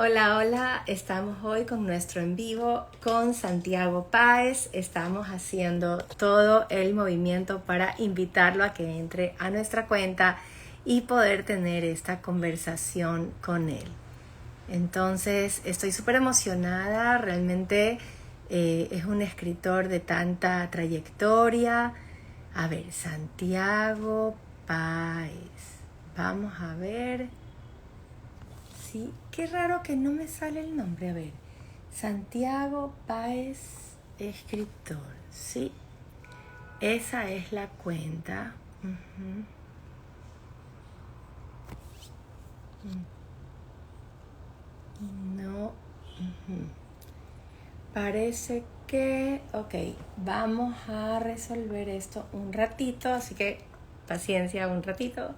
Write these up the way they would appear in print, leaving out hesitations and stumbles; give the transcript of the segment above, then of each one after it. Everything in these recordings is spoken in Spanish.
Hola, hola, estamos hoy con nuestro en vivo con Santiago Páez. Estamos haciendo todo el movimiento para invitarlo a que entre a nuestra cuenta y poder tener esta conversación con él. Entonces, estoy súper emocionada, realmente es un escritor de tanta trayectoria. A ver, Santiago Páez. Vamos a ver. Sí, qué raro que no me sale el nombre. A ver, Santiago Páez, escritor. Sí, esa es la cuenta. No. Parece que... Ok, vamos a resolver esto un ratito, así que paciencia un ratito.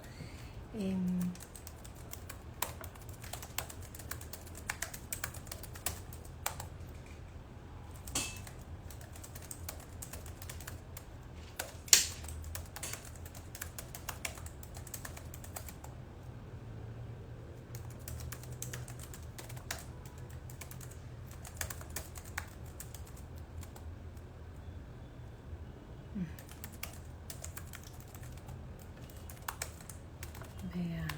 Veamos.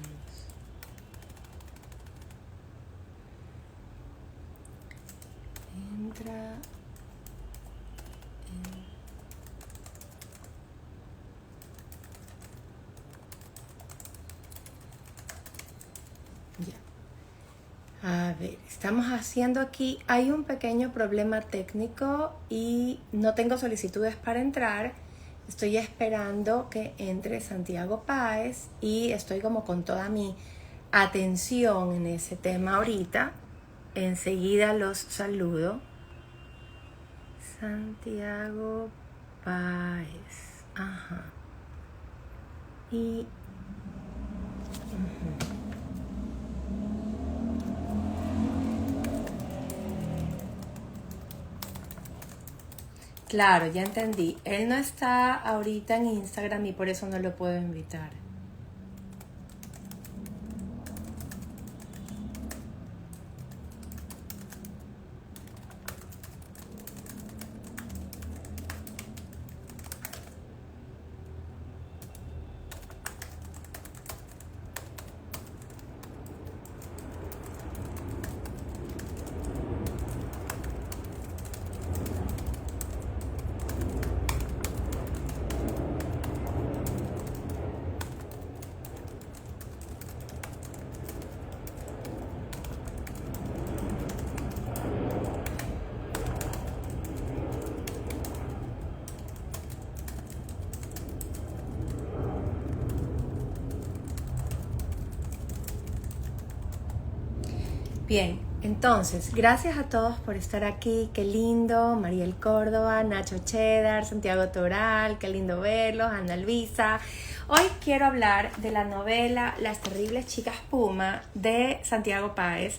Entra... Ya. A ver, estamos haciendo aquí, hay un pequeño problema técnico y no tengo solicitudes para entrar. Estoy esperando que entre Santiago Páez y estoy como con toda mi atención en ese tema ahorita. Enseguida los saludo. Santiago Páez. Ajá. Y... Claro, ya entendí. Él no está ahorita en Instagram y por eso no lo puedo invitar. Bien, entonces, gracias a todos por estar aquí, qué lindo, Mariel Córdoba, Nacho Cheddar, Santiago Toral, qué lindo verlos, Ana Luisa. Hoy quiero hablar de la novela Las terribles chicas Puma de Santiago Páez.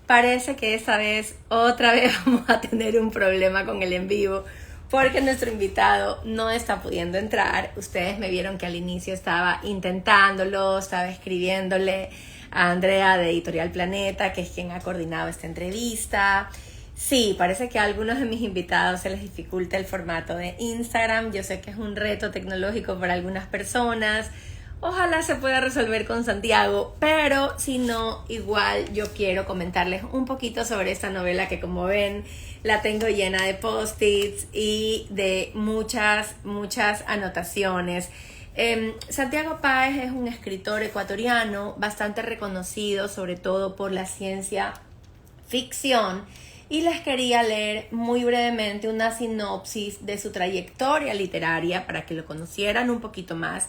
Parece que esta vez, otra vez vamos a tener un problema con el en vivo porque nuestro invitado no está pudiendo entrar. Ustedes me vieron que al inicio estaba intentándolo, estaba escribiéndole a Andrea de Editorial Planeta, que es quien ha coordinado esta entrevista. Sí, parece que a algunos de mis invitados se les dificulta el formato de Instagram. Yo sé que es un reto tecnológico para algunas personas. Ojalá se pueda resolver con Santiago, pero si no, igual yo quiero comentarles un poquito sobre esta novela que, como ven, la tengo llena de post-its y de muchas anotaciones. Santiago Páez es un escritor ecuatoriano bastante reconocido, sobre todo por la ciencia ficción, y les quería leer muy brevemente una sinopsis de su trayectoria literaria para que lo conocieran un poquito más.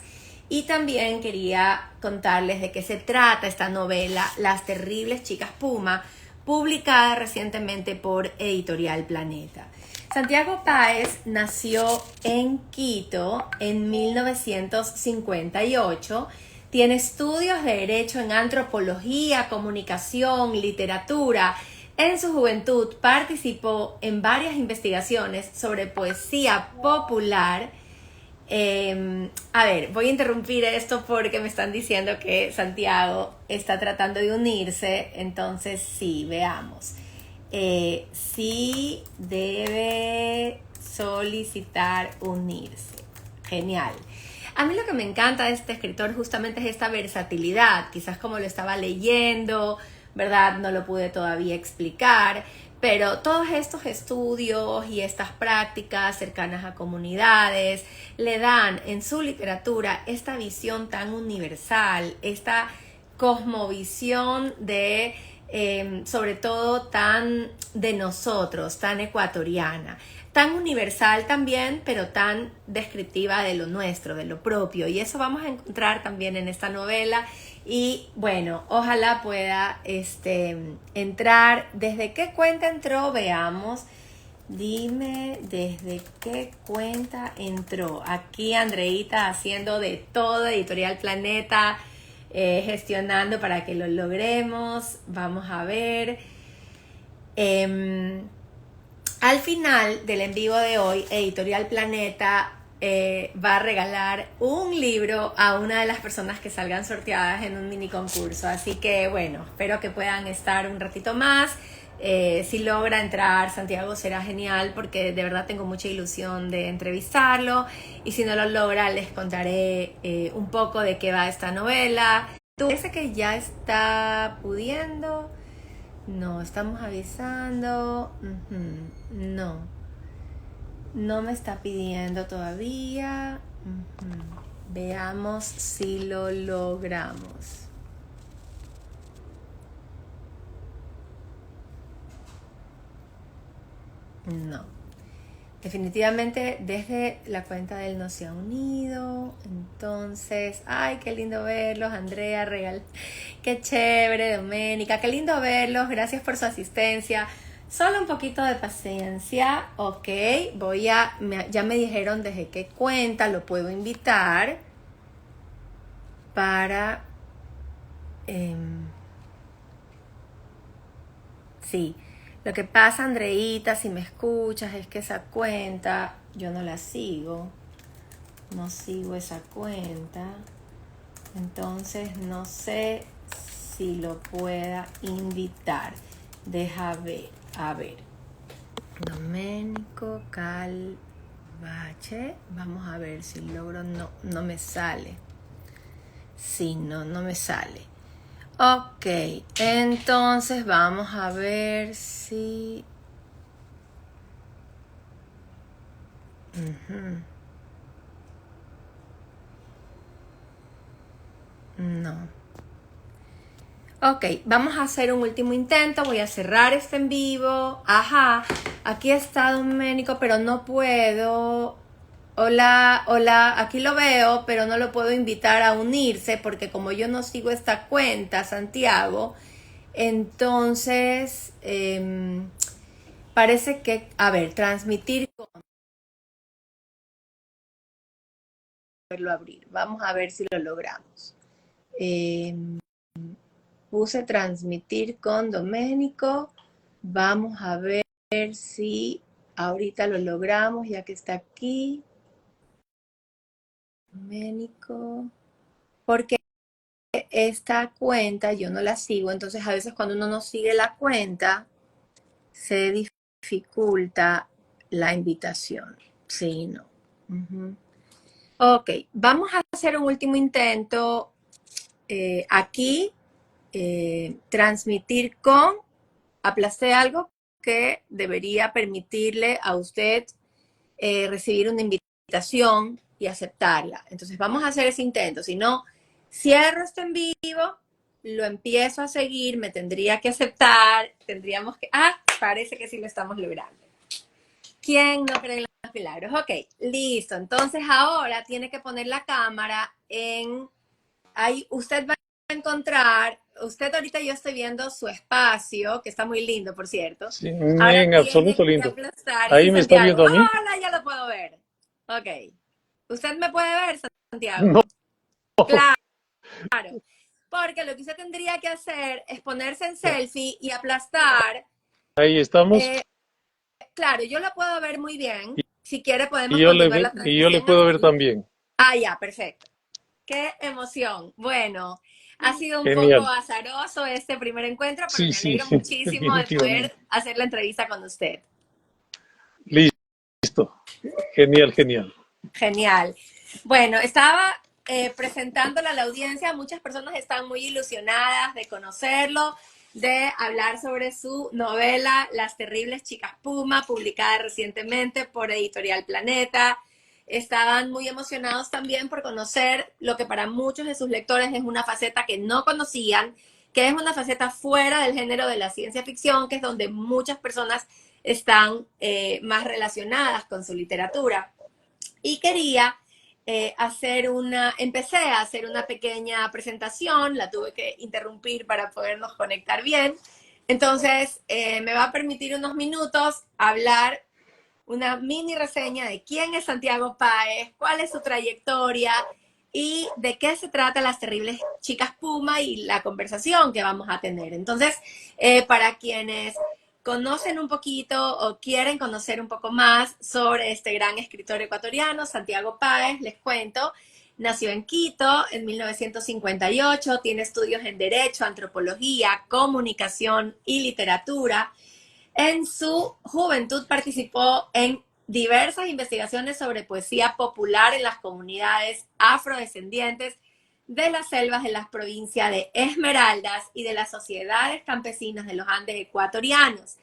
Y también quería contarles de qué se trata esta novela, Las terribles chicas Puma, publicada recientemente por Editorial Planeta. Santiago Páez nació en Quito en 1958. Tiene estudios de Derecho en Antropología, Comunicación, Literatura. En su juventud participó en varias investigaciones sobre poesía popular. A ver, voy a interrumpir esto porque me están diciendo que Santiago está tratando de unirse, entonces sí, veamos. Sí debe solicitar unirse. Genial. A mí lo que me encanta de este escritor justamente es esta versatilidad, quizás como lo estaba leyendo, ¿verdad? No lo pude todavía explicar, pero todos estos estudios y estas prácticas cercanas a comunidades le dan en su literatura esta visión tan universal, esta cosmovisión de, sobre todo tan de nosotros, tan ecuatoriana, tan universal también, pero tan descriptiva de lo nuestro, de lo propio. Y eso vamos a encontrar también en esta novela. Y bueno, ojalá pueda entrar. ¿Desde qué cuenta entró? Veamos. Dime desde qué cuenta entró. Aquí Andreita haciendo de todo, Editorial Planeta, gestionando para que lo logremos. Vamos a ver. Al final del en vivo de hoy, Editorial Planeta va a regalar un libro a una de las personas que salgan sorteadas en un mini concurso. Así que bueno, espero que puedan estar un ratito más. Si logra entrar, Santiago, será genial porque de verdad tengo mucha ilusión de entrevistarlo. Y si no lo logra, les contaré un poco de qué va esta novela. Parece que ya está pudiendo. No, estamos avisando. No, no me está pidiendo todavía. Veamos si lo logramos. No. Definitivamente desde la cuenta de él no se ha unido. Entonces, ay, qué lindo verlos, Andrea, Regal. Qué chévere, Doménica, qué lindo verlos. Gracias por su asistencia. Solo un poquito de paciencia, ok. Ya me dijeron desde qué cuenta lo puedo invitar para... sí. Lo que pasa, Andreita, si me escuchas, es que esa cuenta yo no la sigo. No sigo esa cuenta. Entonces no sé si lo pueda invitar. Deja ver. A ver. Domenico Calvache. Vamos a ver si logro. No me sale. Sí, no me sale. Ok, entonces vamos a ver si... No. Ok, vamos a hacer un último intento. Voy a cerrar este en vivo. Ajá, aquí está Doménico, pero no puedo... Hola, aquí lo veo, pero no lo puedo invitar a unirse porque como yo no sigo esta cuenta, Santiago, entonces parece que, a ver, transmitir con... Verlo abrir. Vamos a ver si lo logramos. Puse transmitir con Doménico. Vamos a ver si ahorita lo logramos ya que está aquí. Doménico. Porque esta cuenta yo no la sigo, entonces a veces cuando uno no sigue la cuenta se dificulta la invitación. Sí, no. Ok, vamos a hacer un último intento aquí. Transmitir con, aplasté algo que debería permitirle a usted recibir una invitación y aceptarla. Entonces vamos a hacer ese intento. Si no, cierro esto en vivo, lo empiezo a seguir, me tendría que aceptar, tendríamos que... parece que sí lo estamos logrando. ¿Quién no cree en los milagros? Ok, listo. Entonces ahora tiene que poner la cámara en... Ahí usted va a encontrar... Usted ahorita yo estoy viendo su espacio, que está muy lindo, por cierto. Sí, Ahora en tiene absoluto que lindo. aplastar. Ahí Sí, me está Santiago. viendo a mí. Hola, ya lo puedo ver. Ok. ¿Usted me puede ver, No, Santiago? Claro. Porque lo que usted tendría que hacer es ponerse en selfie y aplastar. ahí estamos. Claro, yo lo puedo ver muy bien. Si quiere Y podemos yo le, continuar la y yo le transmisión puedo hasta ver allí. también. Ah, ya, perfecto. Qué emoción. Bueno, ha sido un poco Genial. azaroso este primer encuentro, pero Sí, me sí, alegro muchísimo de poder definitivamente. hacer la entrevista con usted. Listo. Genial, genial. Genial. Bueno, estaba presentándole a la audiencia. Muchas personas están muy ilusionadas de conocerlo, de hablar sobre su novela Las Terribles Chicas Puma, publicada recientemente por Editorial Planeta. Estaban muy emocionados también por conocer lo que para muchos de sus lectores es una faceta que no conocían, que es una faceta fuera del género de la ciencia ficción, que es donde muchas personas están más relacionadas con su literatura. Y quería empecé a hacer una pequeña presentación, la tuve que interrumpir para podernos conectar bien. Entonces, me va a permitir unos minutos hablar una mini reseña de quién es Santiago Páez, cuál es su trayectoria y de qué se trata Las Terribles Chicas Puma y la conversación que vamos a tener. Entonces, para quienes conocen un poquito o quieren conocer un poco más sobre este gran escritor ecuatoriano, Santiago Páez, les cuento. Nació en Quito en 1958, tiene estudios en Derecho, Antropología, Comunicación y Literatura. En su juventud participó en diversas investigaciones sobre poesía popular en las comunidades afrodescendientes de las selvas de las provincias de Esmeraldas y de las sociedades campesinas de los Andes ecuatorianos.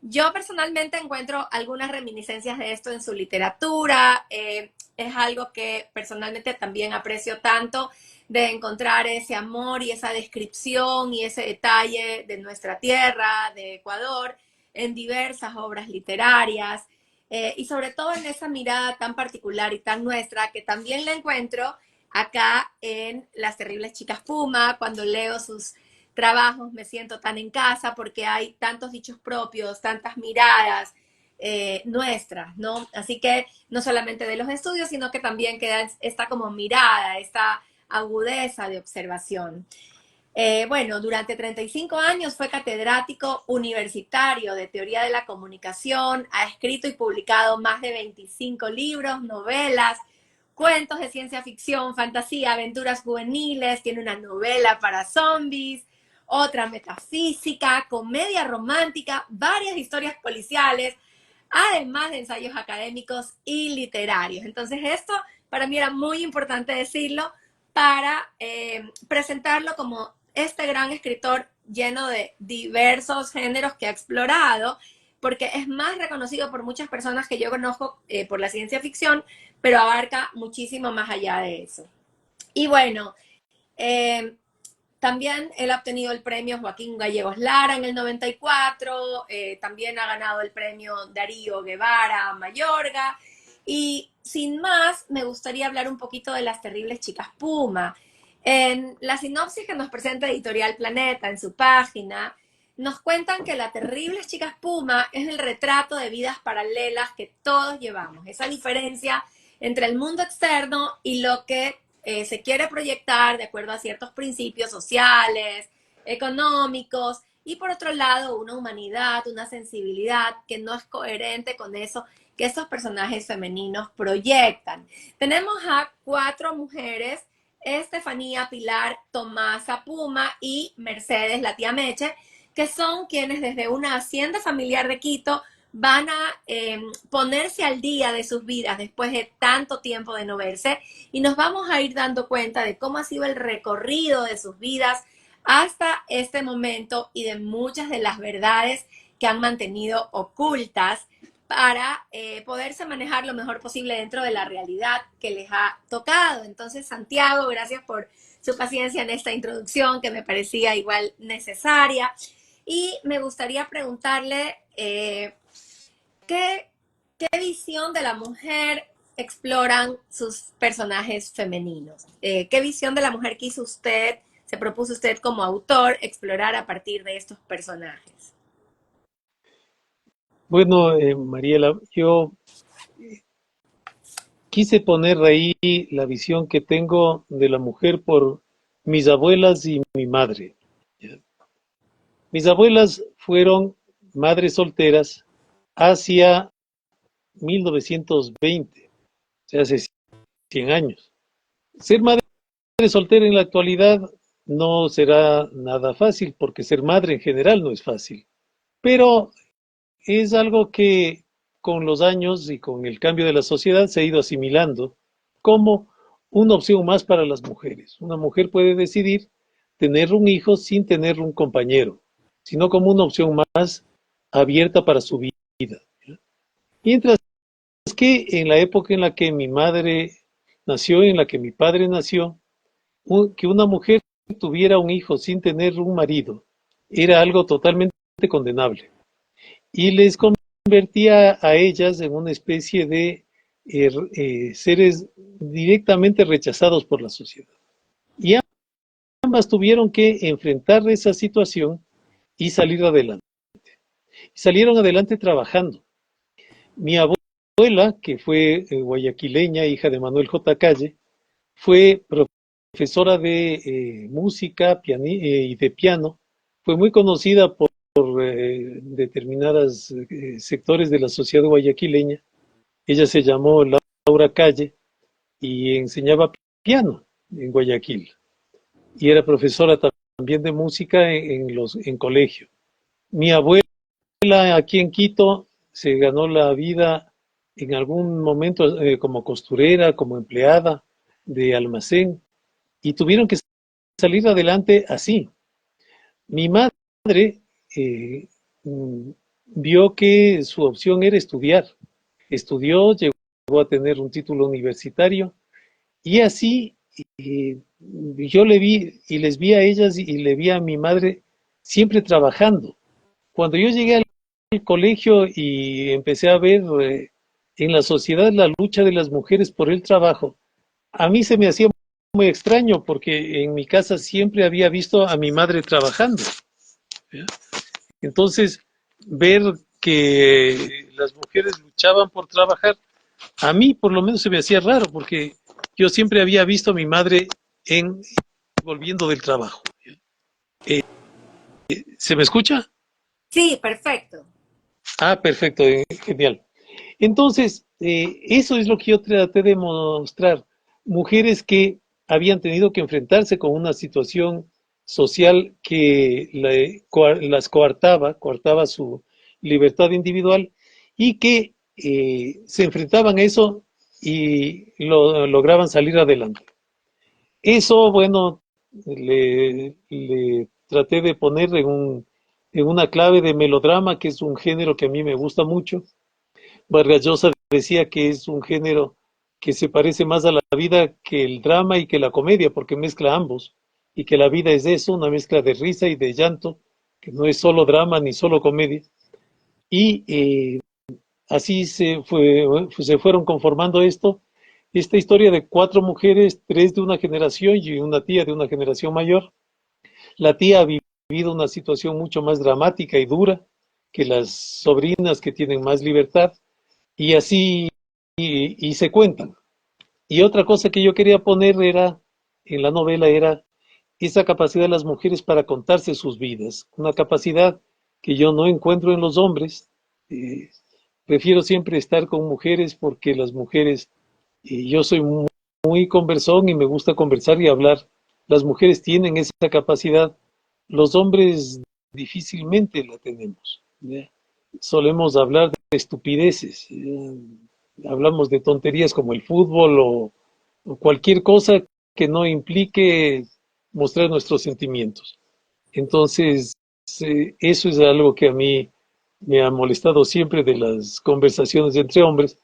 Yo personalmente encuentro algunas reminiscencias de esto en su literatura. Es algo que personalmente también aprecio tanto, de encontrar ese amor y esa descripción y ese detalle de nuestra tierra, de Ecuador, en diversas obras literarias, y sobre todo en esa mirada tan particular y tan nuestra que también la encuentro acá en Las Terribles Chicas Puma. Cuando leo sus trabajos me siento tan en casa porque hay tantos dichos propios, tantas miradas nuestras, ¿no? Así que no solamente de los estudios, sino que también queda esta como mirada, esta agudeza de observación. Bueno, durante 35 años fue catedrático universitario de teoría de la comunicación, ha escrito y publicado más de 25 libros, novelas, cuentos de ciencia ficción, fantasía, aventuras juveniles, tiene una novela para zombies, otra metafísica, comedia romántica, varias historias policiales, además de ensayos académicos y literarios. Entonces esto para mí era muy importante decirlo para presentarlo como este gran escritor lleno de diversos géneros que ha explorado, porque es más reconocido por muchas personas que yo conozco por la ciencia ficción, pero abarca muchísimo más allá de eso. Y bueno, eh, también él ha obtenido el premio Joaquín Gallegos Lara en el 94, también ha ganado el premio Darío Guevara Mayorga. Y sin más, me gustaría hablar un poquito de Las Terribles Chicas Puma. En la sinopsis que nos presenta Editorial Planeta en su página, nos cuentan que Las Terribles Chicas Puma es el retrato de vidas paralelas que todos llevamos. Esa diferencia entre el mundo externo y lo que se quiere proyectar de acuerdo a ciertos principios sociales, económicos, y por otro lado una humanidad, una sensibilidad que no es coherente con eso que estos personajes femeninos proyectan. Tenemos a 4 mujeres: Estefanía, Pilar, Tomasa Puma y Mercedes, la tía Meche, que son quienes desde una hacienda familiar de Quito van a ponerse al día de sus vidas después de tanto tiempo de no verse, y nos vamos a ir dando cuenta de cómo ha sido el recorrido de sus vidas hasta este momento y de muchas de las verdades que han mantenido ocultas para poderse manejar lo mejor posible dentro de la realidad que les ha tocado. Entonces, Santiago, gracias por su paciencia en esta introducción que me parecía igual necesaria. Y me gustaría preguntarle ¿qué, ¿qué visión de la mujer exploran sus personajes femeninos? ¿Qué visión de la mujer quiso usted, se propuso usted como autor explorar a partir de estos personajes? Bueno, Mariela, yo quise poner ahí la visión que tengo de la mujer por mis abuelas y mi madre. ¿Ya? Mis abuelas fueron madres solteras hacia 1920, o sea, hace 100 años. Ser madre soltera en la actualidad no será nada fácil, porque ser madre en general no es fácil, pero es algo que con los años y con el cambio de la sociedad se ha ido asimilando como una opción más para las mujeres. Una mujer puede decidir tener un hijo sin tener un compañero, sino como una opción más abierta para su vida. Mientras que en la época en la que mi madre nació, en la que mi padre nació, que una mujer tuviera un hijo sin tener un marido era algo totalmente condenable y les convertía a ellas en una especie de seres directamente rechazados por la sociedad. Y ambas tuvieron que enfrentar esa situación y salir adelante. Y salieron adelante trabajando. Mi abuela, que fue guayaquileña, hija de Manuel J. Calle, fue profesora de música y de piano. Fue muy conocida por determinados sectores de la sociedad guayaquileña. Ella se llamó Laura Calle y enseñaba piano en Guayaquil. Y era profesora también de música en colegio. Mi abuela aquí en Quito se ganó la vida en algún momento como costurera, como empleada de almacén, y tuvieron que salir adelante así. Mi madre eh, vio que su opción era estudiar. Estudió, llegó a tener un título universitario y así yo le vi y les vi a ellas y le vi a mi madre siempre trabajando. Cuando yo llegué al colegio y empecé a ver en la sociedad la lucha de las mujeres por el trabajo, a mí se me hacía muy extraño porque en mi casa siempre había visto a mi madre trabajando. ¿Ya? Entonces, ver que las mujeres luchaban por trabajar, a mí por lo menos se me hacía raro porque yo siempre había visto a mi madre en volviendo del trabajo. Eh, ¿Se me escucha? Sí, perfecto. Ah, perfecto, genial. Entonces, eso es lo que yo traté de mostrar. Mujeres que habían tenido que enfrentarse con una situación social que las coartaba su libertad individual y que se enfrentaban a eso y lograban salir adelante. Eso, bueno, le traté de poner en una clave de melodrama, que es un género que a mí me gusta mucho. Vargas Llosa decía que es un género que se parece más a la vida que el drama y que la comedia, porque mezcla ambos, y que la vida es eso, una mezcla de risa y de llanto, que no es solo drama ni solo comedia. Y así se fueron conformando esta historia de cuatro mujeres, tres de una generación y una tía de una generación mayor. La tía ha vivido una situación mucho más dramática y dura que las sobrinas que tienen más libertad, y así y se cuentan. Y otra cosa que yo quería poner era en la novela era esa capacidad de las mujeres para contarse sus vidas, una capacidad que yo no encuentro en los hombres. Eh, Prefiero siempre estar con mujeres porque las mujeres, yo soy muy conversón y me gusta conversar y hablar. Las mujeres tienen esa capacidad, los hombres difícilmente la tenemos. ¿Ya? Solemos hablar de estupideces, hablamos de tonterías como el fútbol o cualquier cosa que no implique mostrar nuestros sentimientos. Entonces, eso es algo que a mí me ha molestado siempre de las conversaciones entre hombres.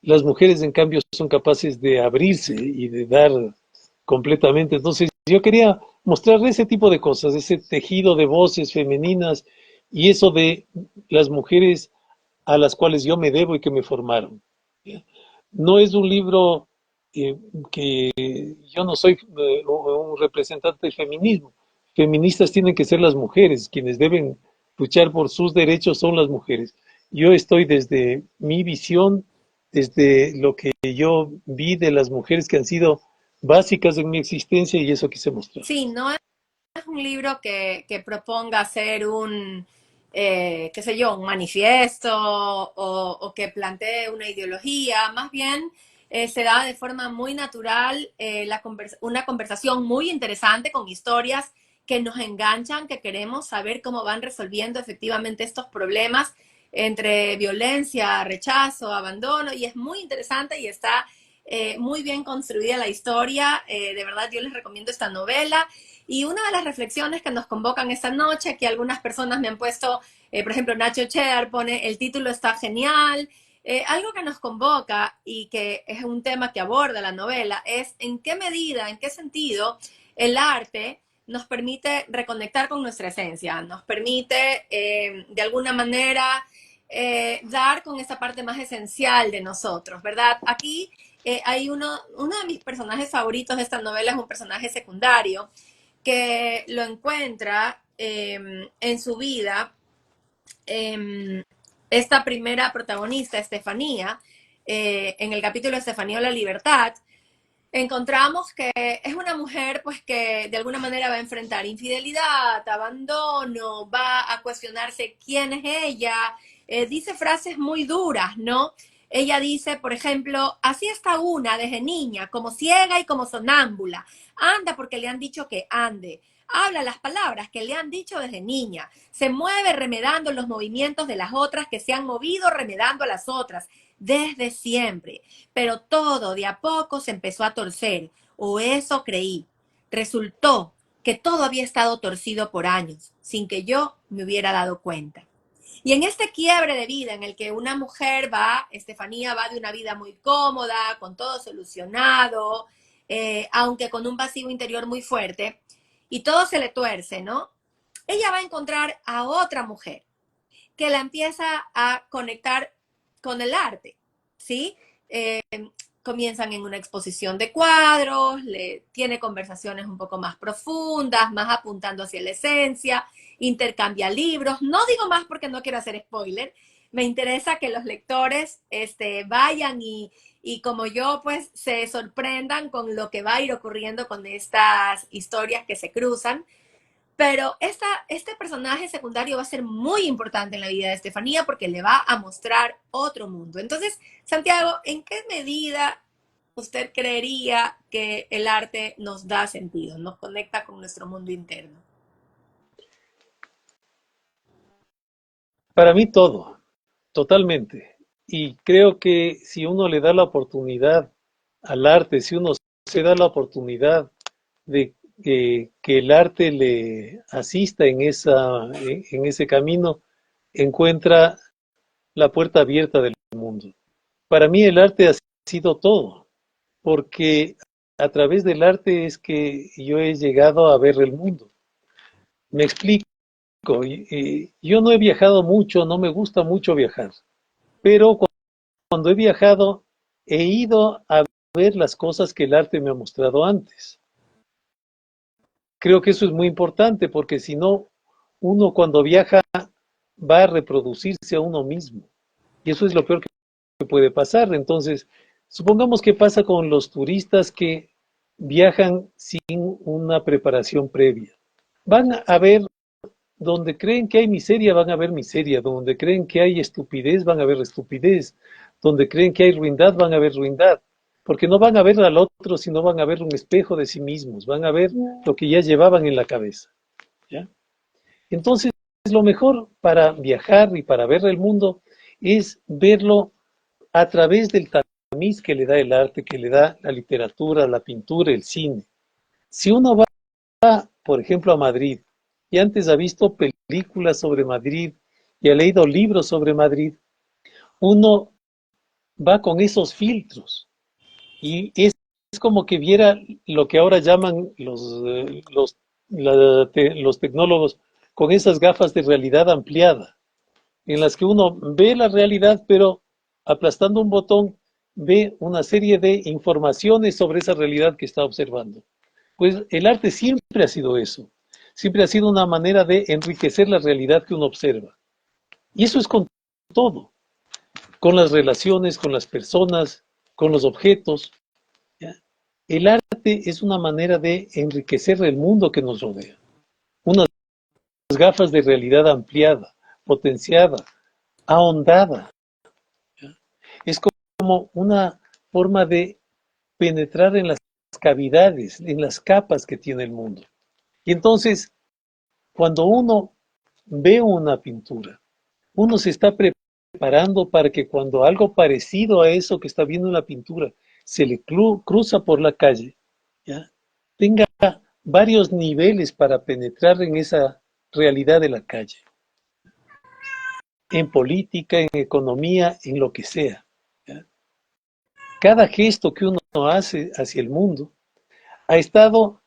Las mujeres, en cambio, son capaces de abrirse y de dar completamente. Entonces, yo quería mostrar ese tipo de cosas, ese tejido de voces femeninas y eso de las mujeres a las cuales yo me debo y que me formaron. No es un libro que yo no soy un representante del feminismo. Feministas tienen que ser las mujeres, quienes deben luchar por sus derechos son las mujeres. Yo estoy desde mi visión, desde lo que yo vi de las mujeres que han sido básicas en mi existencia y eso quise mostrar. Sí, no es un libro que proponga hacer qué sé yo, un manifiesto o que plantee una ideología, más bien se da de forma muy natural una conversación muy interesante con historias que nos enganchan, que queremos saber cómo van resolviendo efectivamente estos problemas entre violencia, rechazo, abandono, y es muy interesante y está muy bien construida la historia. De verdad, yo les recomiendo esta novela. Y una de las reflexiones que nos convocan esta noche, que algunas personas me han puesto, por ejemplo, Nacho Cheddar pone, el título está genial. Algo que nos convoca y que es un tema que aborda la novela es en qué medida, en qué sentido el arte nos permite reconectar con nuestra esencia, nos permite de alguna manera dar con esa parte más esencial de nosotros, ¿verdad? Aquí hay uno de mis personajes favoritos de esta novela es un personaje secundario que lo encuentra en su vida, esta primera protagonista, Estefanía, en el capítulo Estefanía o la libertad, encontramos que es una mujer pues que de alguna manera va a enfrentar infidelidad, abandono, va a cuestionarse quién es ella, dice frases muy duras, ¿no? Ella dice, por ejemplo, así está una desde niña, como ciega y como sonámbula. Anda porque le han dicho que ande. Habla las palabras que le han dicho desde niña. Se mueve remedando los movimientos de las otras que se han movido remedando a las otras desde siempre. Pero todo de a poco se empezó a torcer, o eso creí. Resultó que todo había estado torcido por años, sin que yo me hubiera dado cuenta. Y en este quiebre de vida en el que una mujer va, Estefanía va de una vida muy cómoda, con todo solucionado, aunque con un vacío interior muy fuerte, y todo se le tuerce, ¿no? Ella va a encontrar a otra mujer que la empieza a conectar con el arte, ¿sí? Comienzan en una exposición de cuadros, tiene conversaciones un poco más profundas, más apuntando hacia la esencia, intercambia libros. No digo más porque no quiero hacer spoiler. Me interesa que los lectores vayan y como yo, pues se sorprendan con lo que va a ir ocurriendo con estas historias que se cruzan. Pero este personaje secundario va a ser muy importante en la vida de Estefanía porque le va a mostrar otro mundo. Entonces, Santiago, ¿en qué medida usted creería que el arte nos da sentido, nos conecta con nuestro mundo interno? Para mí todo, totalmente. Y creo que si uno le da la oportunidad al arte, si uno se da la oportunidad de que el arte le asista en ese camino, encuentra la puerta abierta del mundo. Para mí el arte ha sido todo, porque a través del arte es que yo he llegado a ver el mundo. Me explico, yo no he viajado mucho, no me gusta mucho viajar, pero cuando he viajado he ido a ver las cosas que el arte me ha mostrado antes. Creo que eso es muy importante porque si no, uno cuando viaja va a reproducirse a uno mismo. Y eso es lo peor que puede pasar. Entonces, supongamos que pasa con los turistas que viajan sin una preparación previa. Van a ver donde creen que hay miseria, van a ver miseria. Donde creen que hay estupidez, van a ver estupidez. Donde creen que hay ruindad, van a ver ruindad. Porque no van a ver al otro, sino van a ver un espejo de sí mismos. Van a ver lo que ya llevaban en la cabeza. ¿Ya? Entonces, lo mejor para viajar y para ver el mundo es verlo a través del tamiz que le da el arte, que le da la literatura, la pintura, el cine. Si uno va, por ejemplo, a Madrid y antes ha visto películas sobre Madrid y ha leído libros sobre Madrid, uno va con esos filtros y es como que viera lo que ahora llaman los tecnólogos con esas gafas de realidad ampliada, en las que uno ve la realidad, pero aplastando un botón ve una serie de informaciones sobre esa realidad que está observando. Pues el arte siempre ha sido eso, siempre ha sido una manera de enriquecer la realidad que uno observa. Y eso es con todo, con las relaciones, con las personas, con los objetos. ¿Ya? El arte es una manera de enriquecer el mundo que nos rodea, unas gafas de realidad ampliada, potenciada, ahondada. ¿Ya? Es como una forma de penetrar en las cavidades, en las capas que tiene el mundo. Y entonces, cuando uno ve una pintura, uno se está preparando para que cuando algo parecido a eso que está viendo en la pintura se le cruza por la calle, ¿ya? Tenga varios niveles para penetrar en esa realidad de la calle, en política, en economía, en lo que sea. ¿Ya? Cada gesto que uno hace hacia el mundo ha estado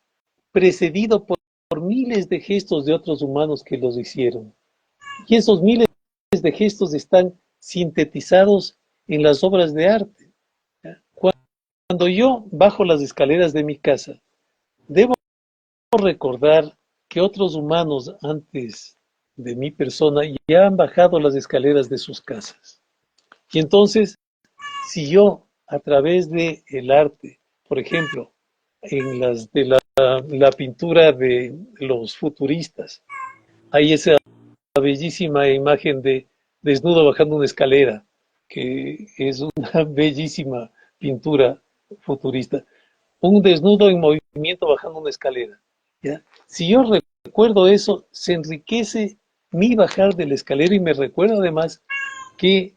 precedido por miles de gestos de otros humanos que los hicieron. Y esos miles de gestos están sintetizados en las obras de arte. ¿Ya? Cuando yo bajo las escaleras de mi casa, debo recordar que otros humanos antes de mi persona ya han bajado las escaleras de sus casas. Y entonces, si yo a través de el arte, por ejemplo, en las de la pintura de los futuristas, hay esa bellísima imagen de desnudo bajando una escalera, que es una bellísima pintura futurista. Un desnudo en movimiento bajando una escalera. ¿Ya? Si yo recuerdo eso, se enriquece mi bajar de la escalera y me recuerda además que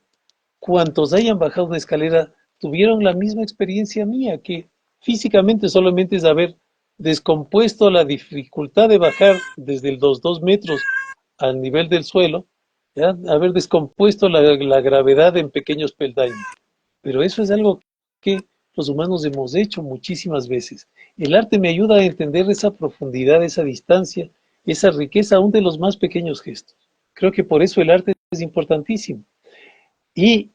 cuantos hayan bajado una escalera tuvieron la misma experiencia mía, que físicamente solamente es haber descompuesto la dificultad de bajar desde los 2 metros al nivel del suelo, ¿ya? Haber descompuesto la gravedad en pequeños peldaños. Pero eso es algo que los humanos hemos hecho muchísimas veces. El arte me ayuda a entender esa profundidad, esa distancia, esa riqueza aún de los más pequeños gestos. Creo que por eso el arte es importantísimo. Y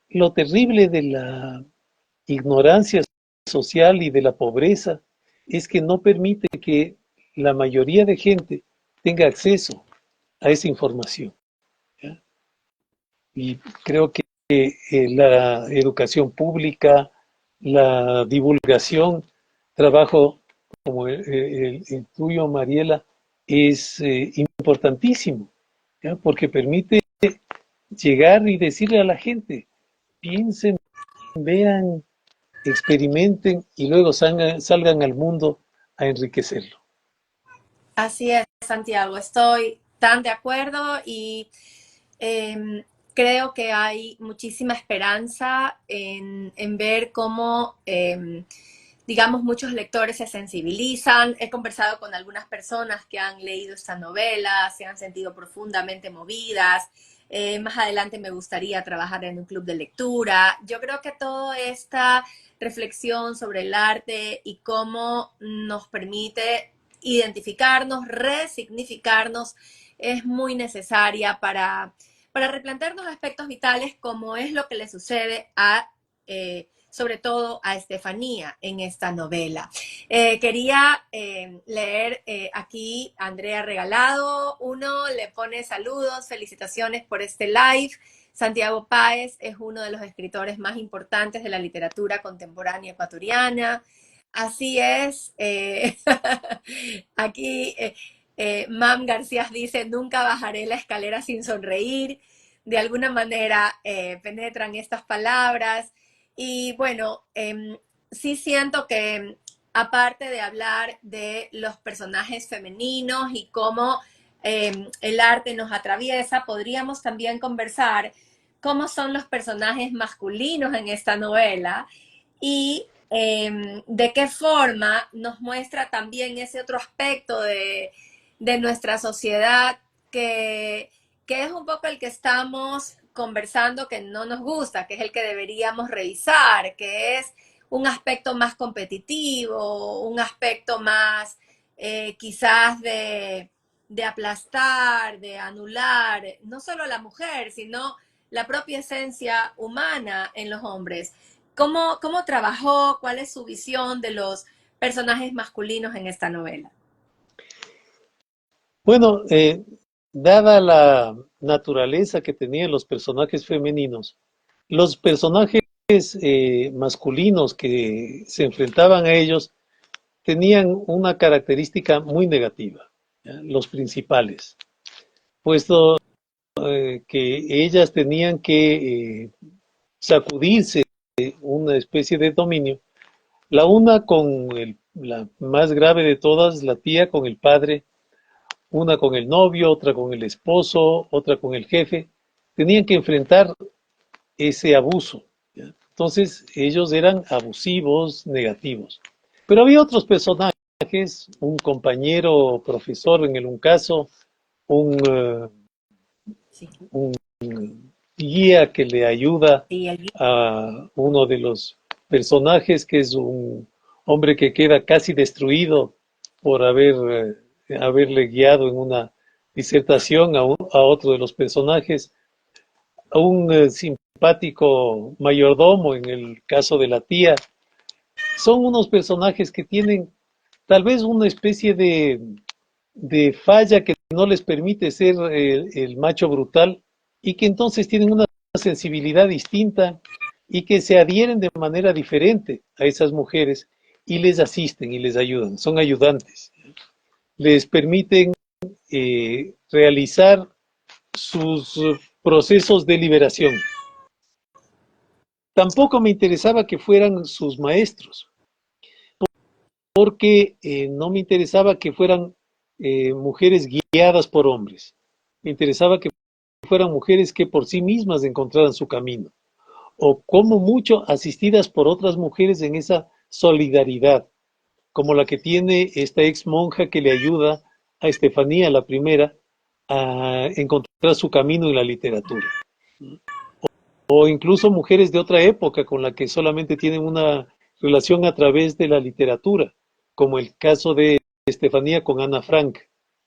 lo terrible de la ignorancia social y de la pobreza es que no permite que la mayoría de gente tenga acceso a esa información. ¿Ya? Y creo que la educación pública, la divulgación, trabajo como el tuyo, Mariela, es importantísimo, ¿ya? Porque permite llegar y decirle a la gente, piensen, vean, experimenten y luego salgan al mundo a enriquecerlo. Así es, Santiago, estoy tan de acuerdo y creo que hay muchísima esperanza en ver cómo, digamos, muchos lectores se sensibilizan. He conversado con algunas personas que han leído esta novela, se han sentido profundamente movidas. Más adelante me gustaría trabajar en un club de lectura. Yo creo que toda esta reflexión sobre el arte y cómo nos permite identificarnos, resignificarnos, es muy necesaria para replantearnos aspectos vitales como es lo que le sucede a, sobre todo a Estefanía en esta novela. Quería leer aquí Andrea Regalado. Uno le pone saludos, felicitaciones por este live. Santiago Páez es uno de los escritores más importantes de la literatura contemporánea ecuatoriana. Así es. Aquí Mam García dice, nunca bajaré la escalera sin sonreír. De alguna manera penetran estas palabras. Y bueno, sí siento que aparte de hablar de los personajes femeninos y cómo el arte nos atraviesa, podríamos también conversar cómo son los personajes masculinos en esta novela y de qué forma nos muestra también ese otro aspecto de nuestra sociedad que es un poco el que estamos conversando que no nos gusta, que es el que deberíamos revisar, que es un aspecto más competitivo, un aspecto más quizás de aplastar, de anular, no solo a la mujer, sino la propia esencia humana en los hombres. ¿Cómo trabajó? ¿Cuál es su visión de los personajes masculinos en esta novela? Bueno, dada la naturaleza que tenían los personajes femeninos, los personajes masculinos que se enfrentaban a ellos tenían una característica muy negativa, ¿ya? Los principales. puesto que ellas tenían que sacudirse una especie de dominio, la una con la más grave de todas, la tía con el padre, una con el novio, otra con el esposo, otra con el jefe, tenían que enfrentar ese abuso. ¿Ya? Entonces ellos eran abusivos, negativos. Pero había otros personajes, un compañero profesor en un caso, un, Sí, un guía que le ayuda sí, el a uno de los personajes, que es un hombre que queda casi destruido por haberle guiado en una disertación a otro de los personajes, a un simpático mayordomo en el caso de la tía. Son unos personajes que tienen tal vez una especie de falla que no les permite ser el macho brutal y que entonces tienen una sensibilidad distinta y que se adhieren de manera diferente a esas mujeres y les asisten y les ayudan, son ayudantes, les permiten realizar sus procesos de liberación. Tampoco me interesaba que fueran sus maestros, porque no me interesaba que fueran mujeres guiadas por hombres. Me interesaba que fueran mujeres que por sí mismas encontraran su camino, o como mucho asistidas por otras mujeres en esa solidaridad, como la que tiene esta ex monja que le ayuda a Estefanía, la primera, a encontrar su camino en la literatura. O incluso mujeres de otra época con la que solamente tienen una relación a través de la literatura, como el caso de Estefanía con Ana Frank,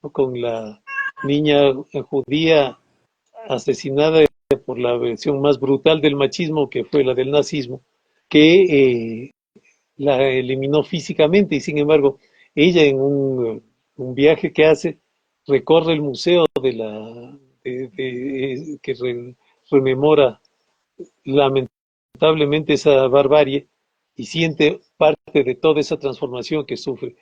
¿no? Con la niña judía asesinada por la versión más brutal del machismo, que fue la del nazismo, que la eliminó físicamente y sin embargo ella en un viaje que hace recorre el museo que rememora lamentablemente esa barbarie y siente parte de toda esa transformación que sufre.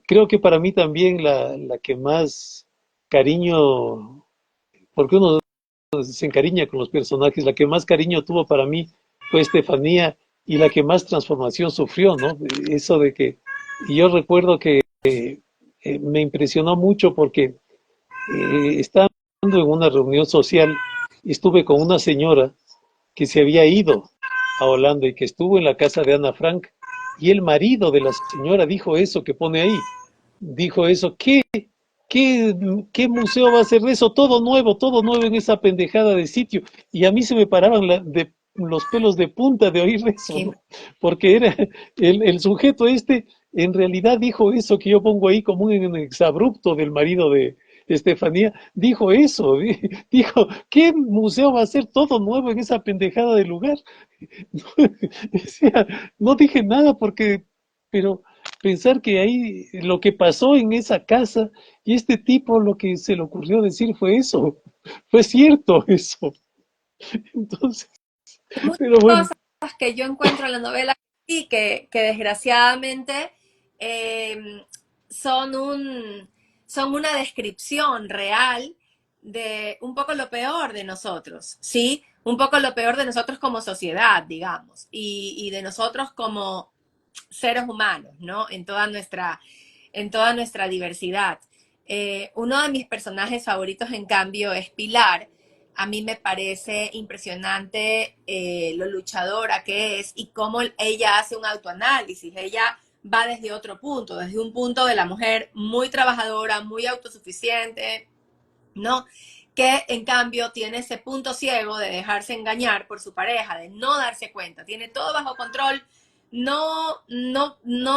Creo que para mí también la que más cariño, porque uno se encariña con los personajes, la que más cariño tuvo para mí fue Estefanía y la que más transformación sufrió, ¿no? Eso de que, y yo recuerdo que me impresionó mucho porque estando en una reunión social, estuve con una señora que se había ido a Holanda y que estuvo en la casa de Ana Frank, y el marido de la señora dijo eso que pone ahí, dijo eso, ¿qué, qué museo va a ser eso? Todo nuevo en esa pendejada de sitio. Y a mí se me paraban los pelos de punta de oír eso, que ¿no? Porque era el sujeto este, en realidad dijo eso que yo pongo ahí como un exabrupto del marido de Estefanía, dijo eso, dijo, ¿qué museo va a ser todo nuevo en esa pendejada de lugar? Decía, no dije nada porque, pero pensar que ahí lo que pasó en esa casa y este tipo lo que se le ocurrió decir fue eso, fue cierto eso. Entonces, muchas pero bueno, cosas que yo encuentro en la novela y que desgraciadamente eh, son, son una descripción real de un poco lo peor de nosotros, ¿sí? Un poco lo peor de nosotros como sociedad, digamos, y de nosotros como seres humanos, ¿no? En toda nuestra diversidad. Uno de mis personajes favoritos, en cambio, es Pilar. A mí me parece impresionante lo luchadora que es y cómo ella hace un autoanálisis. Ella va desde otro punto, desde un punto de la mujer muy trabajadora, muy autosuficiente, ¿no? Que en cambio tiene ese punto ciego de dejarse engañar por su pareja, de no darse cuenta, tiene todo bajo control, no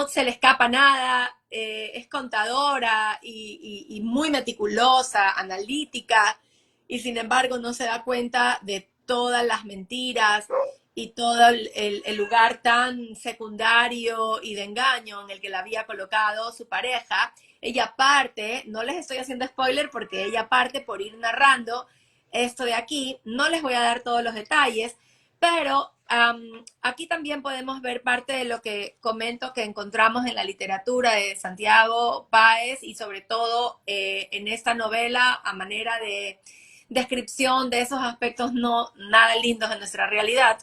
se le escapa nada, es contadora y muy meticulosa, analítica, y sin embargo no se da cuenta de todas las mentiras y todo el lugar tan secundario y de engaño en el que la había colocado su pareja. Ella parte, no les estoy haciendo spoiler porque ella parte por ir narrando esto de aquí, no les voy a dar todos los detalles, pero Aquí también podemos ver parte de lo que comento que encontramos en la literatura de Santiago Páez y sobre todo en esta novela a manera de descripción de esos aspectos no nada lindos de nuestra realidad.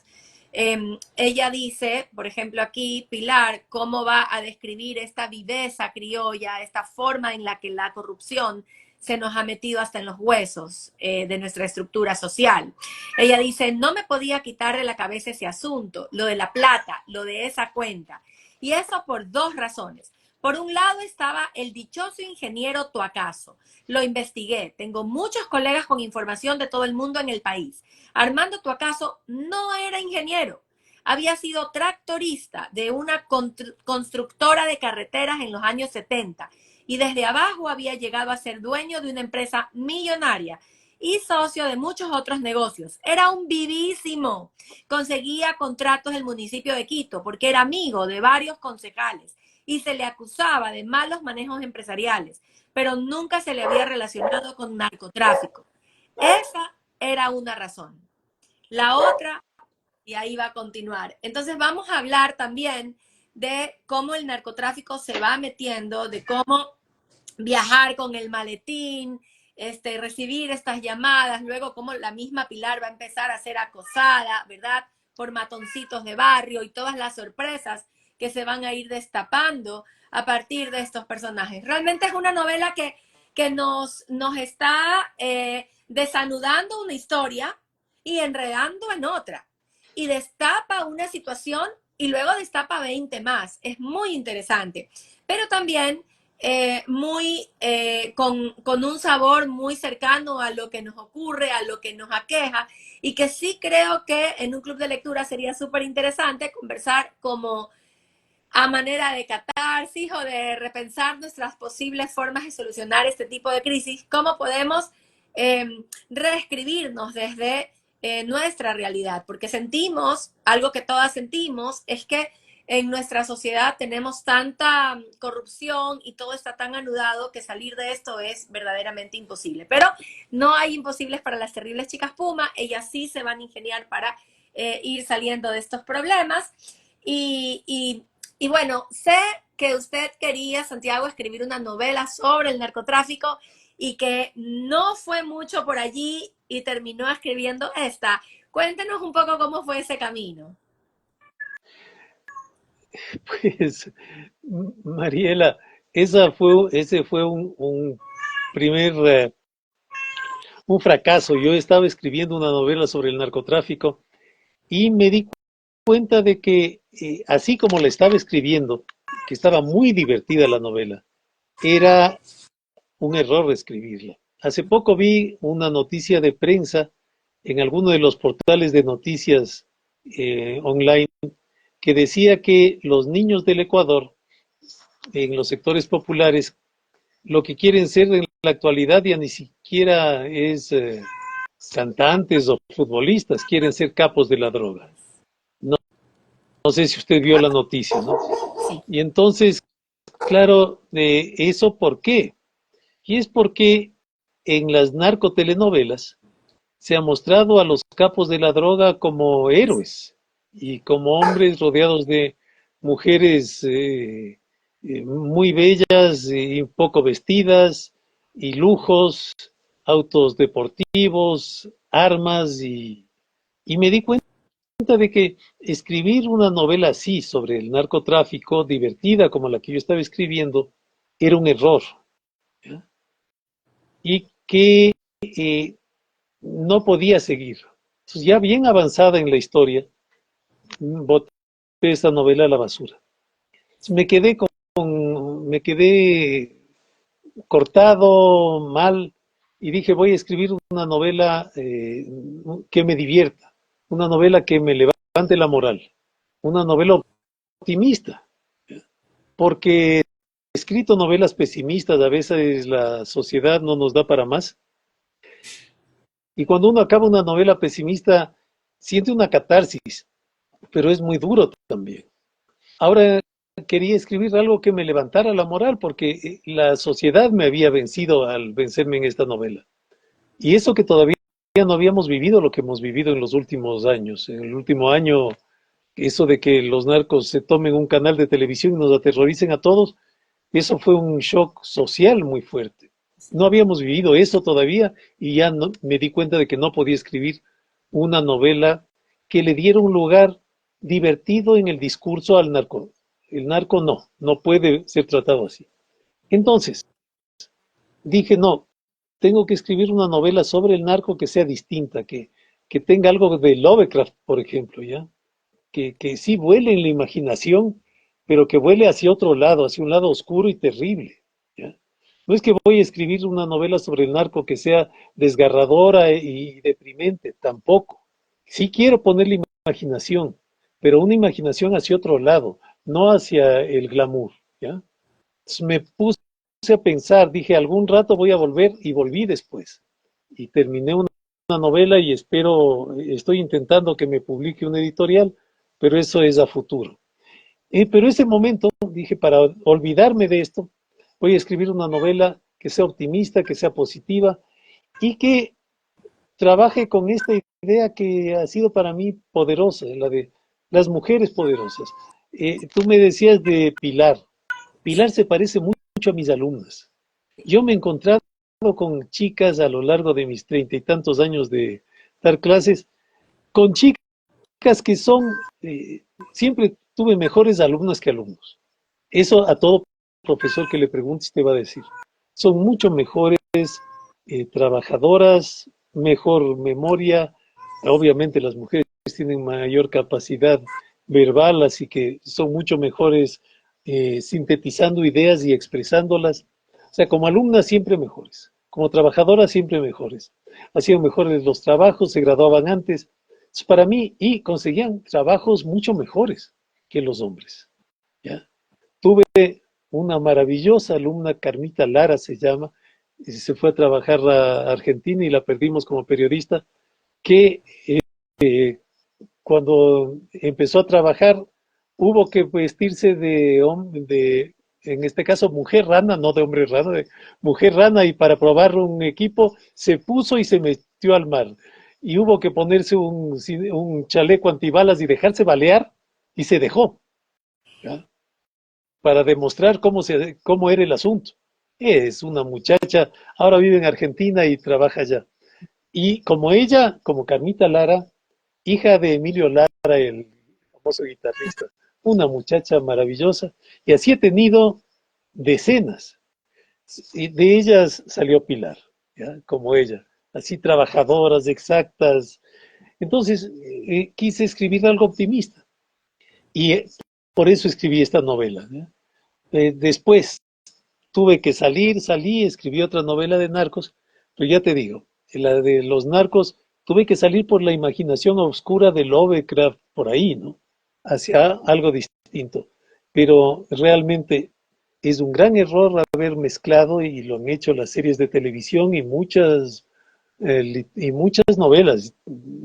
Ella dice, por ejemplo aquí, Pilar, cómo va a describir esta viveza criolla, esta forma en la que la corrupción se nos ha metido hasta en los huesos de nuestra estructura social. Ella dice, no me podía quitar de la cabeza ese asunto, lo de la plata, lo de esa cuenta. Y eso por dos razones. Por un lado estaba el dichoso ingeniero Tuacaso. Lo investigué. Tengo muchos colegas con información de todo el mundo en el país. Armando Tuacaso no era ingeniero. Había sido tractorista de una constructora de carreteras en los años 70 y desde abajo había llegado a ser dueño de una empresa millonaria y socio de muchos otros negocios. Era un vivísimo. Conseguía contratos del municipio de Quito porque era amigo de varios concejales y se le acusaba de malos manejos empresariales, pero nunca se le había relacionado con narcotráfico. Esa era una razón. La otra, y ahí va a continuar. Entonces vamos a hablar también de cómo el narcotráfico se va metiendo, de cómo viajar con el maletín, recibir estas llamadas, luego cómo la misma Pilar va a empezar a ser acosada, ¿verdad? Por matoncitos de barrio y todas las sorpresas que se van a ir destapando a partir de estos personajes. Realmente es una novela que nos está desanudando una historia y enredando en otra. Y destapa una situación y luego destapa 20 más. Es muy interesante. Pero también con un sabor muy cercano a lo que nos ocurre, a lo que nos aqueja, y que sí creo que en un club de lectura sería súper interesante conversar como a manera de catarsis o de repensar nuestras posibles formas de solucionar este tipo de crisis, cómo podemos reescribirnos desde nuestra realidad, porque sentimos, algo que todas sentimos, es que en nuestra sociedad tenemos tanta corrupción y todo está tan anudado que salir de esto es verdaderamente imposible. Pero no hay imposibles para las terribles chicas Puma, ellas sí se van a ingeniar para ir saliendo de estos problemas. Y bueno, sé que usted quería, Santiago, escribir una novela sobre el narcotráfico y que no fue mucho por allí y terminó escribiendo esta. Cuéntenos un poco cómo fue ese camino. Pues, Mariela, ese fue un primer, un fracaso. Yo estaba escribiendo una novela sobre el narcotráfico y me di cuenta de que, así como la estaba escribiendo, que estaba muy divertida la novela, era un error escribirla. Hace poco vi una noticia de prensa en alguno de los portales de noticias online que decía que los niños del Ecuador, en los sectores populares, lo que quieren ser en la actualidad ya ni siquiera es cantantes o futbolistas, quieren ser capos de la droga. No, no sé si usted vio la noticia, ¿no? Sí. Y entonces, claro, ¿eso por qué? Y es porque en las narcotelenovelas se ha mostrado a los capos de la droga como héroes y como hombres rodeados de mujeres muy bellas y poco vestidas y lujos, autos deportivos, armas y me di cuenta de que escribir una novela así sobre el narcotráfico, divertida como la que yo estaba escribiendo, era un error. ¿Ya? Y que no podía seguir. Entonces, ya bien avanzada en la historia, boté esta novela a la basura. Entonces, me quedé cortado, mal, y dije, voy a escribir una novela que me divierta, una novela que me levante la moral, una novela optimista, porque he escrito novelas pesimistas, a veces la sociedad no nos da para más. Y cuando uno acaba una novela pesimista, siente una catarsis, pero es muy duro también. Ahora quería escribir algo que me levantara la moral, porque la sociedad me había vencido al vencerme en esta novela. Y eso que todavía no habíamos vivido lo que hemos vivido en los últimos años. En el último año, eso de que los narcos se tomen un canal de televisión y nos aterroricen a todos, eso fue un shock social muy fuerte. No habíamos vivido eso todavía y ya no, me di cuenta de que no podía escribir una novela que le diera un lugar divertido en el discurso al narco. El narco no puede ser tratado así. Entonces, dije, no, tengo que escribir una novela sobre el narco que sea distinta, que tenga algo de Lovecraft, por ejemplo, ¿ya? Que sí vuele en la imaginación, pero que vuele hacia otro lado, hacia un lado oscuro y terrible, ¿ya? No es que voy a escribir una novela sobre el narco que sea desgarradora y deprimente, tampoco. Sí quiero ponerle imaginación, pero una imaginación hacia otro lado, no hacia el glamour, ¿ya? Entonces me puse a pensar, dije, algún rato voy a volver y volví después. Y terminé una novela y estoy intentando que me publique una editorial, pero eso es a futuro. Pero ese momento dije, para olvidarme de esto, voy a escribir una novela que sea optimista, que sea positiva y que trabaje con esta idea que ha sido para mí poderosa, la de las mujeres poderosas. Tú me decías de Pilar. Pilar se parece mucho a mis alumnas. Yo me he encontrado con chicas a lo largo de mis 30 y tantos años de dar clases, con chicas que siempre tuve mejores alumnas que alumnos. Eso a todo profesor que le preguntes te va a decir. Son mucho mejores trabajadoras, mejor memoria. Obviamente las mujeres tienen mayor capacidad verbal, así que son mucho mejores sintetizando ideas y expresándolas. O sea, como alumnas siempre mejores, como trabajadoras siempre mejores. Hacían mejores los trabajos, se graduaban antes. Para mí, y conseguían trabajos mucho mejores que los hombres. ¿Ya? Tuve una maravillosa alumna, Carmita Lara se llama, se fue a trabajar a Argentina y la perdimos como periodista, que cuando empezó a trabajar hubo que vestirse en este caso, mujer rana, no de hombre rana, de mujer rana, y para probar un equipo se puso y se metió al mar. Y hubo que ponerse un chaleco antibalas y dejarse balear, y se dejó, ¿ya? Para demostrar cómo era el asunto. Es una muchacha, ahora vive en Argentina y trabaja allá. Y como ella, como Carmita Lara, hija de Emilio Lara, el famoso guitarrista, una muchacha maravillosa, y así he tenido decenas. Y de ellas salió Pilar, ¿ya? Como ella, así trabajadoras, exactas. Entonces, quise escribir algo optimista. Y por eso escribí esta novela, ¿ya? Después tuve que salí, escribí otra novela de narcos, pero ya te digo, la de los narcos, tuve que salir por la imaginación oscura de Lovecraft, por ahí, ¿no? Hacia algo distinto. Pero realmente es un gran error haber mezclado, y lo han hecho las series de televisión y muchas novelas,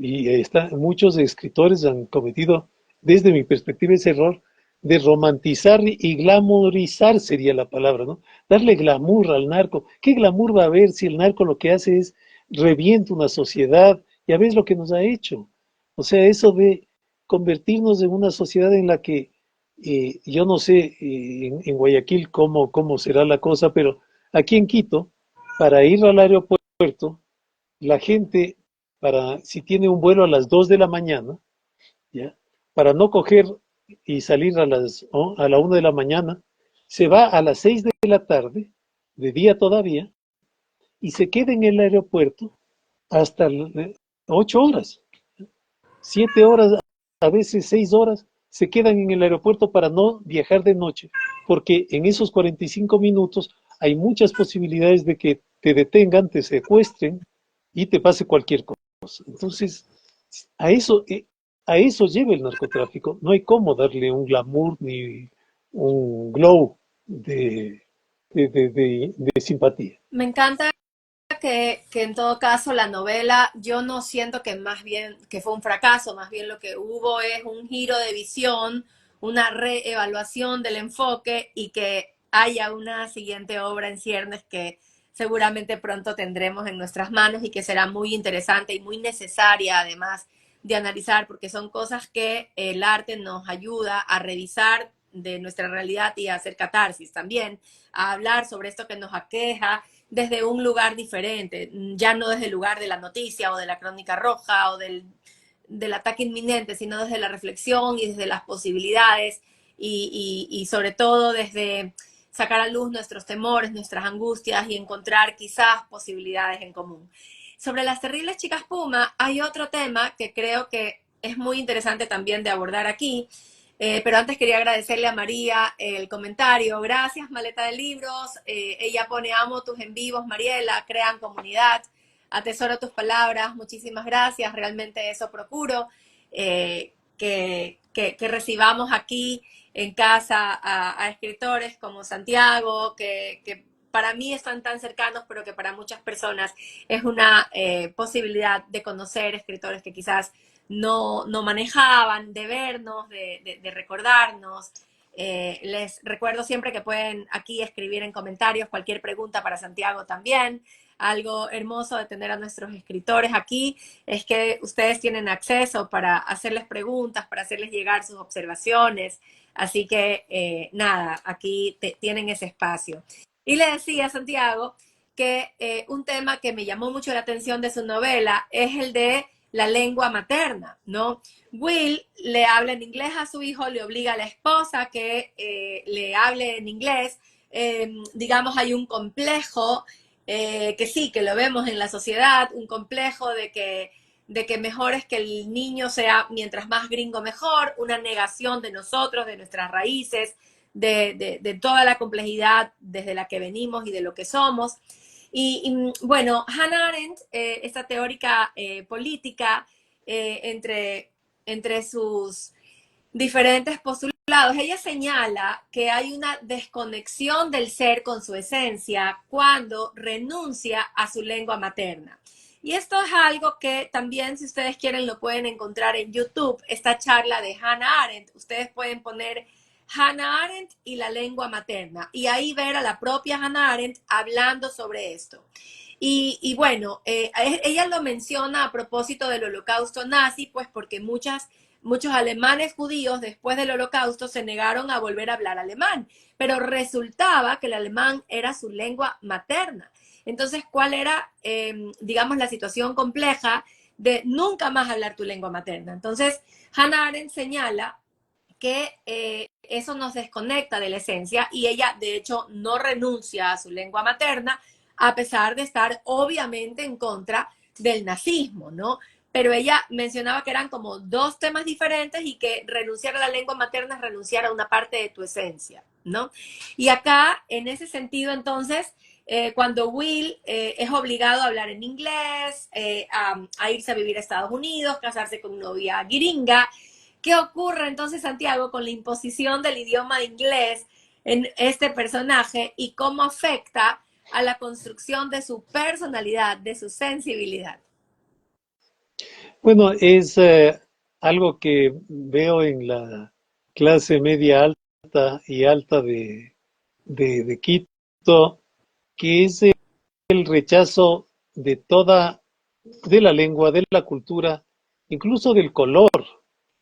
y muchos escritores han cometido, desde mi perspectiva, ese error de romantizar y glamorizar sería la palabra, ¿no? Darle glamour al narco. ¿Qué glamour va a haber si el narco lo que hace es revienta una sociedad? Ya ves lo que nos ha hecho. O sea, eso de convertirnos en una sociedad en la que, yo no sé en Guayaquil cómo será la cosa, pero aquí en Quito, para ir al aeropuerto, la gente, si tiene un vuelo a las 2 de la mañana, ¿ya? Para no coger y salir a la 1 de la mañana, se va a las 6 de la tarde, de día todavía, y se queda en el aeropuerto hasta 8 horas, 7 horas, a veces 6 horas, se quedan en el aeropuerto para no viajar de noche, porque en esos 45 minutos hay muchas posibilidades de que te detengan, te secuestren y te pase cualquier cosa. Entonces, a eso, a eso lleva el narcotráfico. No hay cómo darle un glamour ni un glow de simpatía. Me encanta que en todo caso la novela, yo no siento que más bien que fue un fracaso, más bien lo que hubo es un giro de visión, una reevaluación del enfoque y que haya una siguiente obra en ciernes que seguramente pronto tendremos en nuestras manos y que será muy interesante y muy necesaria además de analizar, porque son cosas que el arte nos ayuda a revisar de nuestra realidad y a hacer catarsis también, a hablar sobre esto que nos aqueja desde un lugar diferente, ya no desde el lugar de la noticia o de la crónica roja o del ataque inminente, sino desde la reflexión y desde las posibilidades y sobre todo desde sacar a luz nuestros temores, nuestras angustias y encontrar quizás posibilidades en común. Sobre las terribles chicas Puma, hay otro tema que creo que es muy interesante también de abordar aquí, pero antes quería agradecerle a María el comentario. Gracias, Maleta de Libros. Ella pone, amo tus en vivos, Mariela, crean comunidad. Atesoro tus palabras, muchísimas gracias. Realmente eso procuro, que recibamos aquí en casa a escritores como Santiago, que para mí están tan cercanos, pero que para muchas personas es una posibilidad de conocer escritores que quizás no manejaban, de vernos, de recordarnos. Les recuerdo siempre que pueden aquí escribir en comentarios cualquier pregunta para Santiago también. Algo hermoso de tener a nuestros escritores aquí es que ustedes tienen acceso para hacerles preguntas, para hacerles llegar sus observaciones. Así que nada, aquí tienen ese espacio. Y le decía a Santiago que un tema que me llamó mucho la atención de su novela es el de la lengua materna, ¿no? Will le habla en inglés a su hijo, le obliga a la esposa que le hable en inglés. Digamos, hay un complejo que sí, que lo vemos en la sociedad, un complejo de que mejor es que el niño sea mientras más gringo mejor, una negación de nosotros, de nuestras raíces, de toda la complejidad desde la que venimos y de lo que somos. Bueno, Hannah Arendt, esta teórica política, entre sus diferentes postulados, ella señala que hay una desconexión del ser con su esencia cuando renuncia a su lengua materna. Y esto es algo que también, si ustedes quieren, lo pueden encontrar en YouTube, esta charla de Hannah Arendt. Ustedes pueden poner Hannah Arendt y la lengua materna y ahí ver a la propia Hannah Arendt hablando sobre esto. Y bueno, ella lo menciona a propósito del holocausto nazi, pues porque muchos alemanes judíos después del holocausto se negaron a volver a hablar alemán, pero resultaba que el alemán era su lengua materna. Entonces, ¿cuál era, digamos, la situación compleja de nunca más hablar tu lengua materna? Entonces, Hannah Arendt señala que eso nos desconecta de la esencia y ella, de hecho, no renuncia a su lengua materna, a pesar de estar obviamente en contra del nazismo, ¿no? Pero ella mencionaba que eran como dos temas diferentes y que renunciar a la lengua materna es renunciar a una parte de tu esencia, ¿no? Y acá, en ese sentido, entonces, cuando Will es obligado a hablar en inglés, a irse a vivir a Estados Unidos, casarse con una novia gringa, ¿qué ocurre entonces, Santiago, con la imposición del idioma inglés en este personaje y cómo afecta a la construcción de su personalidad, de su sensibilidad? Bueno, es algo que veo en la clase media alta y alta de Quito, que es el rechazo de toda, de la lengua, de la cultura, incluso del color,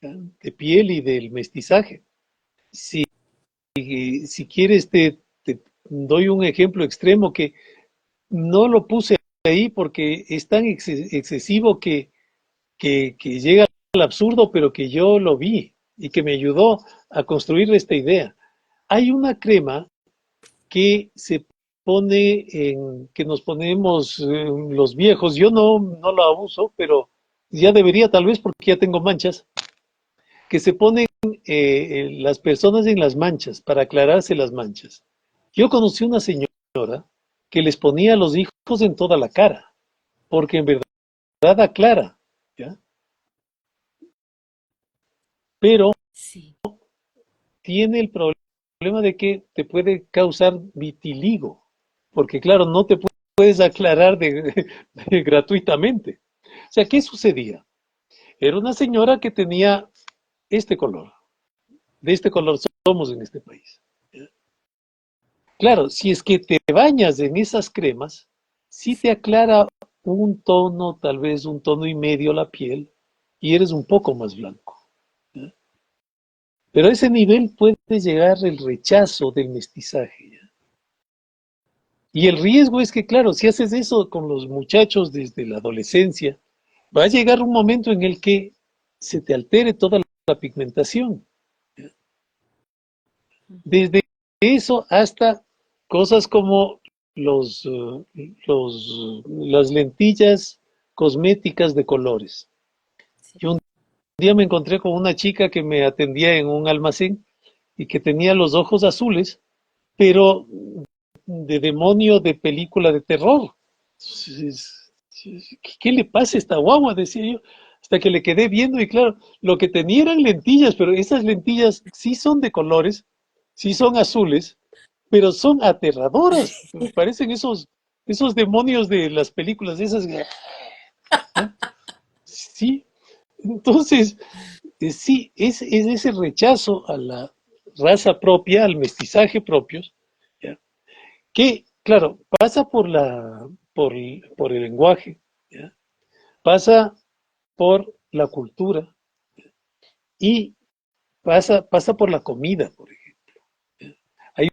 ¿ya? De piel y del mestizaje. Si, si quieres, te doy un ejemplo extremo que no lo puse ahí porque es tan excesivo que llega al absurdo, pero que yo lo vi y que me ayudó a construir esta idea. Hay una crema que se pone que nos ponemos los viejos. Yo no la uso, pero ya debería tal vez porque ya tengo manchas, que se ponen las personas en las manchas para aclararse las manchas. Yo conocí una señora que les ponía a los hijos en toda la cara, porque en verdad aclara, ¿ya? Pero Sí. tiene el problema de que te puede causar vitiligo, porque claro, no te puedes aclarar gratuitamente. O sea, ¿qué sucedía? Era una señora que tenía este color, de este color somos en este país. claro, si es que te bañas en esas cremas, sí te aclara un tono, tal vez un tono y medio la piel, y eres un poco más blanco. ¿Ya? Pero a ese nivel puede llegar el rechazo del mestizaje. ¿Ya? Y el riesgo es que, claro, si haces eso con los muchachos desde la adolescencia, va a llegar un momento en el que se te altere toda la pigmentación. Desde eso hasta cosas como las lentillas cosméticas de colores. Sí. Yo un día me encontré con una chica que me atendía en un almacén y que tenía los ojos azules, pero de demonio de película de terror. ¿Qué le pasa a esta guagua? Decía yo, hasta que le quedé viendo y claro, lo que tenía eran lentillas, pero esas lentillas sí son de colores, sí son azules, pero son aterradoras. Parecen esos demonios de las películas, esas. ¿Ya? Sí, entonces, sí, es ese rechazo a la raza propia, al mestizaje propios, ¿ya? Que, claro, pasa por el lenguaje, ¿ya? Pasa por la cultura y pasa por la comida, por ejemplo. Hay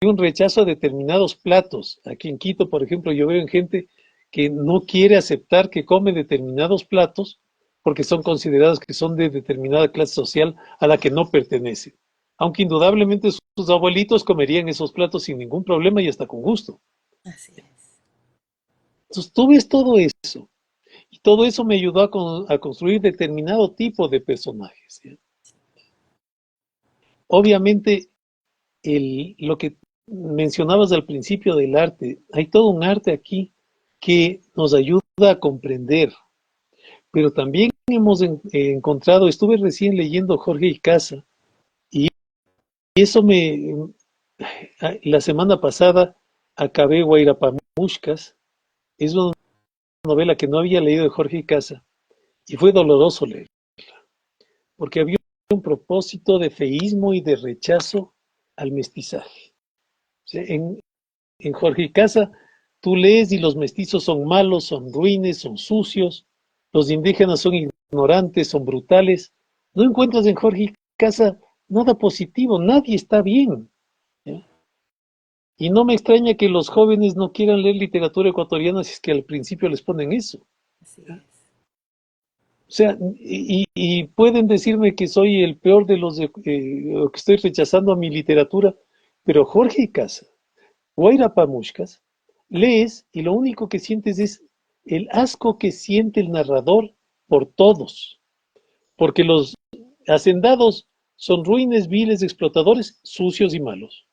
un rechazo a determinados platos. Aquí en Quito, por ejemplo, yo veo en gente que no quiere aceptar que come determinados platos porque son considerados que son de determinada clase social a la que no pertenece. Aunque indudablemente sus abuelitos comerían esos platos sin ningún problema y hasta con gusto. Así es. Entonces tú ves todo eso y todo eso me ayudó a construir determinado tipo de personajes. ¿Sí? Obviamente lo que mencionabas al principio del arte, hay todo un arte aquí que nos ayuda a comprender, pero también hemos encontrado, estuve recién leyendo Jorge Icaza y eso la semana pasada acabé Guairapamushkas, es una novela que no había leído de Jorge Icaza y fue doloroso leer, porque había un propósito de feísmo y de rechazo al mestizaje. O sea, en Jorge Casa tú lees y los mestizos son malos, son ruines, son sucios, los indígenas son ignorantes, son brutales. No encuentras en Jorge Casa nada positivo, nadie está bien. ¿Ya? Y no me extraña que los jóvenes no quieran leer literatura ecuatoriana si es que al principio les ponen eso. Así ¿Ya? es. O sea, y pueden decirme que soy el peor de o que estoy rechazando a mi literatura, pero Jorge Casa, Guaira Pamushkas, lees y lo único que sientes es el asco que siente el narrador por todos, porque los hacendados son ruines, viles, explotadores, sucios y malos.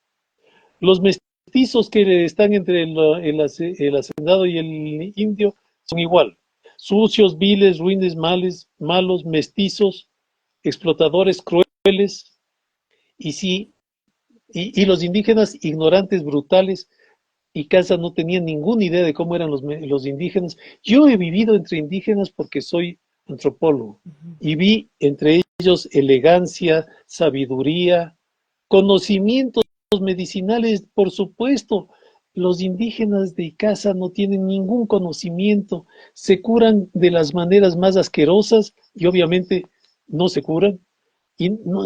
Los mestizos que están entre el hacendado y el indio son igual, sucios, viles, ruines, malos, mestizos, explotadores, crueles, y, sí, y los indígenas ignorantes, brutales, y Casa no tenía ninguna idea de cómo eran los indígenas. Yo he vivido entre indígenas porque soy antropólogo Ujú. y vi entre ellos elegancia, sabiduría, conocimientos medicinales, por supuesto. Los indígenas de Casa no tienen ningún conocimiento, se curan de las maneras más asquerosas y obviamente no se curan. Y no,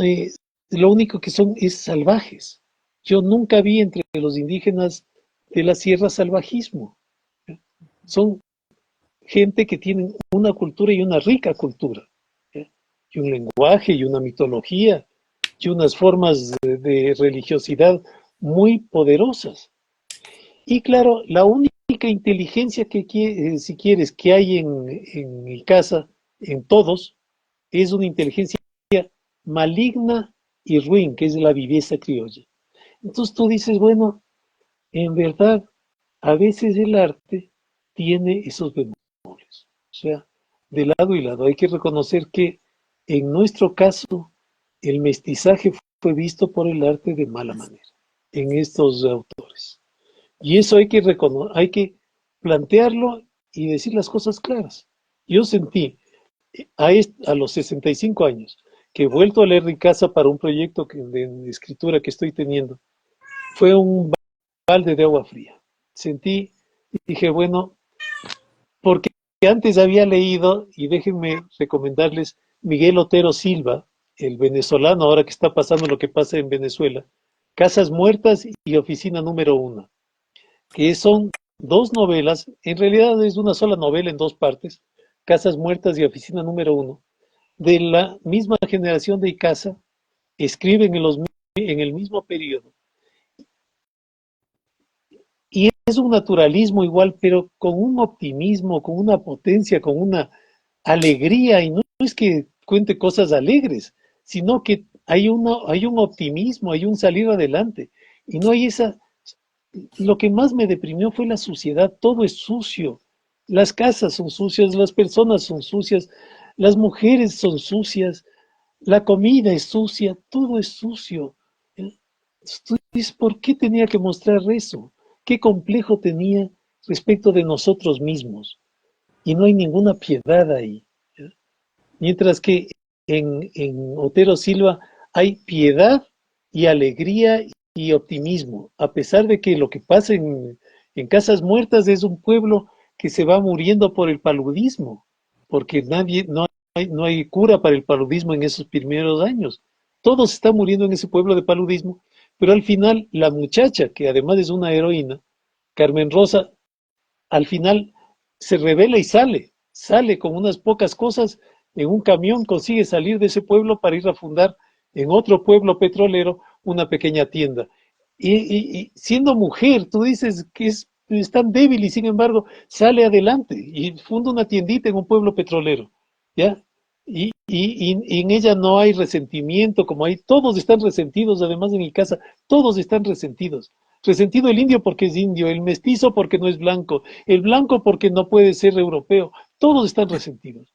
lo único que son es salvajes. Yo nunca vi entre los indígenas de la sierra salvajismo. ¿Ya? Son gente que tienen una cultura y una rica cultura, ¿ya? Y un lenguaje y una mitología y unas formas de religiosidad muy poderosas. Y claro, la única inteligencia si quieres, que hay en mi casa, en todos, es una inteligencia maligna y ruin, que es la viveza criolla. Entonces tú dices, bueno, en verdad, a veces el arte tiene esos bemoles. O sea, de lado y lado. Hay que reconocer que en nuestro caso, el mestizaje fue visto por el arte de mala manera en estos autores. Y eso hay que plantearlo y decir las cosas claras. Yo sentí a los 65 años que he vuelto a leer Ricasa para un proyecto de escritura que estoy teniendo. Fue un balde de agua fría. Sentí, dije, bueno, porque antes había leído, y déjenme recomendarles, Miguel Otero Silva, el venezolano, ahora que está pasando lo que pasa en Venezuela, Casas Muertas y Oficina número 1, que son dos novelas, en realidad es una sola novela en dos partes, Casas Muertas y Oficina número 1, de la misma generación de Icaza, escriben en el mismo periodo. Y es un naturalismo igual, pero con un optimismo, con una potencia, con una alegría, y no es que cuente cosas alegres, sino que hay un optimismo, hay un salir adelante, y no hay esa. Lo que más me deprimió fue la suciedad, todo es sucio, las casas son sucias, las personas son sucias, las mujeres son sucias, la comida es sucia, todo es sucio. Tú dices, ¿por qué tenía que mostrar eso? ¿Qué complejo tenía respecto de nosotros mismos? Y no hay ninguna piedad ahí. ¿Ya? Mientras que en Otero Silva hay piedad y alegría y optimismo, a pesar de que lo que pasa en Casas Muertas es un pueblo que se va muriendo por el paludismo, porque no hay cura para el paludismo en esos primeros años. Todos están muriendo en ese pueblo de paludismo, pero al final la muchacha, que además es una heroína, Carmen Rosa, al final se revela y sale con unas pocas cosas en un camión, consigue salir de ese pueblo para ir a fundar en otro pueblo petrolero una pequeña tienda. Y siendo mujer, tú dices que es tan débil y sin embargo sale adelante y funda una tiendita en un pueblo petrolero, ¿ya? Y en ella no hay resentimiento, como hay, todos están resentidos, además en mi casa, todos están resentidos. Resentido el indio porque es indio, el mestizo porque no es blanco, el blanco porque no puede ser europeo, todos están resentidos.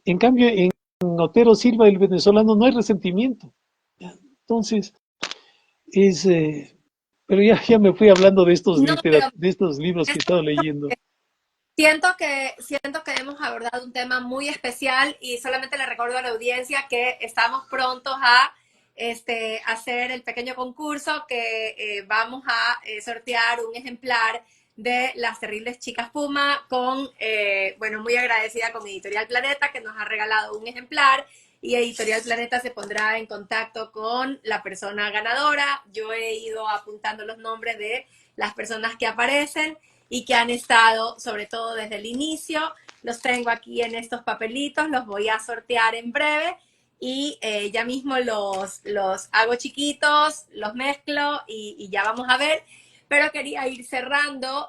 En cambio, en Otero Silva, el venezolano, no hay resentimiento. Entonces, es, pero ya me fui hablando No, pero de estos libros que he estado leyendo. siento que hemos abordado un tema muy especial y solamente le recuerdo a la audiencia que estamos prontos a hacer el pequeño concurso que vamos a sortear un ejemplar de Las Terribles Chicas Puma con, bueno, muy agradecida con Editorial Planeta que nos ha regalado un ejemplar y Editorial Planeta se pondrá en contacto con la persona ganadora. Yo he ido apuntando los nombres de las personas que aparecen y que han estado, sobre todo desde el inicio. Los tengo aquí en estos papelitos, los voy a sortear en breve y ya mismo los hago chiquitos, los mezclo y ya vamos a ver. Pero quería ir cerrando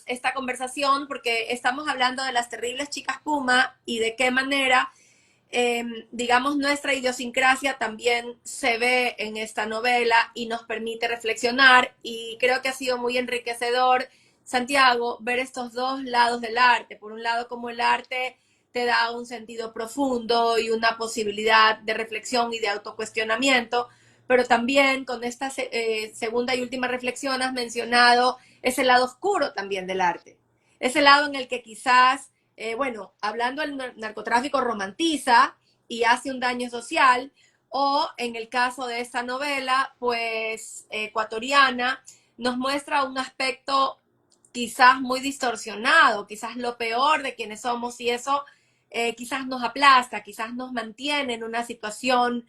esta conversación porque estamos hablando de Las Terribles Chicas Puma y de qué manera, digamos, nuestra idiosincrasia también se ve en esta novela y nos permite reflexionar y creo que ha sido muy enriquecedor, Santiago, ver estos dos lados del arte. Por un lado, como el arte te da un sentido profundo y una posibilidad de reflexión y de autocuestionamiento, pero también con esta segunda y última reflexión has mencionado ese lado oscuro también del arte. Ese lado en el que quizás, bueno, hablando del narcotráfico romantiza y hace un daño social, o en el caso de esta novela, pues ecuatoriana, nos muestra un aspecto quizás muy distorsionado, quizás lo peor de quienes somos y eso quizás nos aplasta, quizás nos mantiene en una situación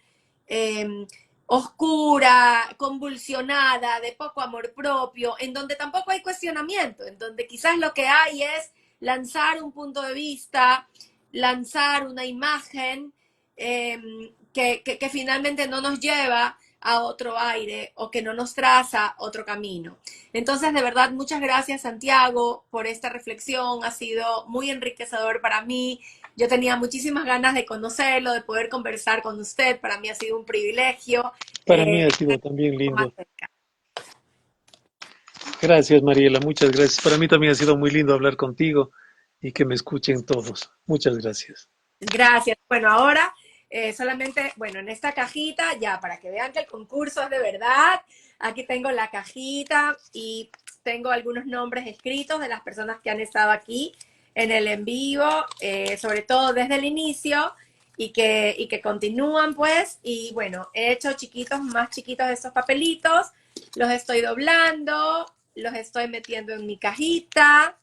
eh, oscura, convulsionada, de poco amor propio, en donde tampoco hay cuestionamiento, en donde quizás lo que hay es lanzar un punto de vista, lanzar una imagen que finalmente no nos lleva a otro aire o que no nos traza otro camino. Entonces, de verdad, muchas gracias, Santiago, por esta reflexión. Ha sido muy enriquecedor para mí. Yo tenía muchísimas ganas de conocerlo, de poder conversar con usted. Para mí ha sido un privilegio. Para mí ha sido también lindo. Gracias, Mariela, muchas gracias. Para mí también ha sido muy lindo hablar contigo y que me escuchen todos. Muchas gracias. Gracias. Bueno, ahora solamente, bueno, en esta cajita, ya para que vean que el concurso es de verdad, aquí tengo la cajita y tengo algunos nombres escritos de las personas que han estado aquí en el en vivo, sobre todo desde el inicio y que continúan pues. Y bueno, he hecho chiquitos, más chiquitos estos papelitos Los estoy doblando, los estoy metiendo en mi cajita.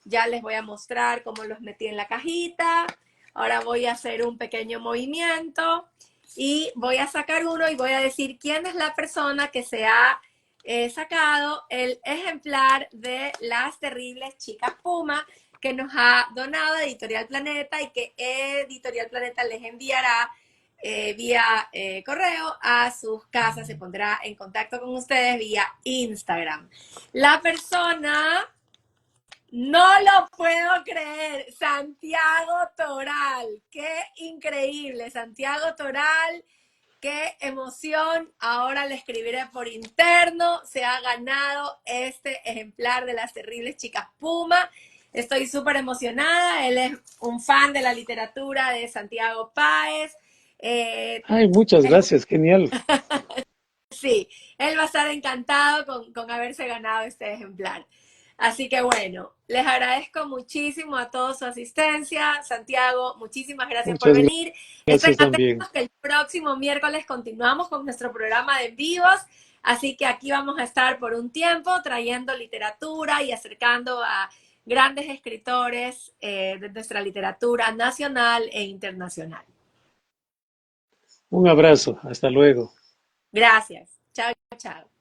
Ya les voy a mostrar cómo los metí en la cajita. Ahora voy a hacer un pequeño movimiento y voy a sacar uno y voy a decir quién es la persona que se ha sacado el ejemplar de Las Terribles Chicas Puma que nos ha donado Editorial Planeta y que Editorial Planeta les enviará vía correo a sus casas, se pondrá en contacto con ustedes vía Instagram. La persona, no lo puedo creer, Santiago Toral, qué increíble, Santiago Toral, qué emoción, ahora le escribiré por interno, se ha ganado este ejemplar de Las Terribles Chicas Puma. Estoy súper emocionada, él es un fan de la literatura de Santiago Páez. Ay, muchas Él, gracias, genial. sí, él va a estar encantado con haberse ganado este ejemplar. Así que bueno, les agradezco muchísimo a todos su asistencia. Santiago, muchísimas gracias por Muchas venir. Estén gracias también. atentos que el próximo miércoles continuamos con nuestro programa de en vivos. Así que aquí vamos a estar por un tiempo trayendo literatura y acercando a grandes escritores de nuestra literatura nacional e internacional. Un abrazo, hasta luego. Gracias. Chao, chao.